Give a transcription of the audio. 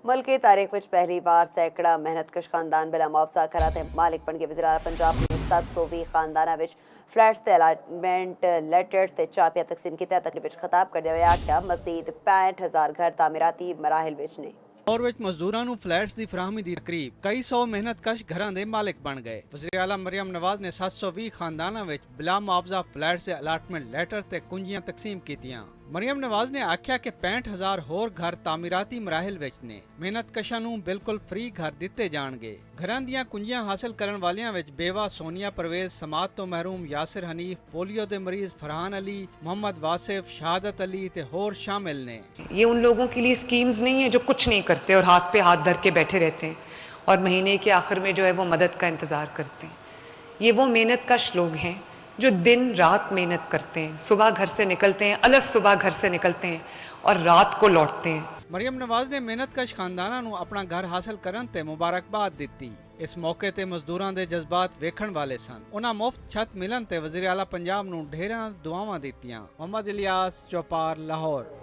मुल्क की तारीख में पहली बार सैकड़ा मेहनतकश खानदान बिला मुआवजा घरां ते मालिक बन गए। वज़ीर आला पंजाब ने 720 खानदानां विच फ्लैट्स ते अलाटमेंट लेटर्स ते चाबियां तकसीम कीतियां। तकरीब विच खिताब करदे होए आख्या मज़ीद 65,000 घर तामीराती मराहिल विच ने। और विच मजदूरां नूं फ्लैट्स की फराहमी की तकरीब कई सौ मेहनतकश घरां दे मालिक बन गए। वज़ीर आला मरियम नवाज ने 720 खानदानां विच बिला मुआवजा फ्लैट्स से अलाटमेंट लेटर ते कुंजियां तकसीम कीतियां। मरियम नवाज ने आख्या कि 65,000 होर घर तामीराती मराहिल विच ने। मेहनतकशां नूं बिल्कुल फ्री घर दिते जाणगे। घरां दियां कुंजियां हासिल करन वालियां विच बेवा सोनिया परवेज, समात तो महरूम यासिर हनीफ, पोलियो दे मरीज फरहान अली, मोहम्मद वासिफ, शहादत अली ते होर शामिल ने। ये उन लोगों के लिए स्कीम्स नहीं है जो कुछ नहीं करते और हाथ पे हाथ धर के बैठे रहते हैं और महीने के आखिर में जो है वो मदद का इंतज़ार करते हैं। ये वो मेहनत कश लोग हैं जो दिन रात मेहनत करते हैं, सुबह घर से निकलते हैं, अलस सुबह घर से निकलते हैं और रात को लौटते हैं। मरियम नवाज ने मेहनतकश खानदानां नूं अपना घर हासिल करन ते मुबारकबाद दिती। इस मौके ते मजदूरां दे जज्बात वेखण वाले सन। उन्हां मुफ्त छत मिलन ते वज़ीर आला पंजाब नूं ढेरां दुआवां दित्तियां। मोहम्मद इलियास, चौपार, लाहौर।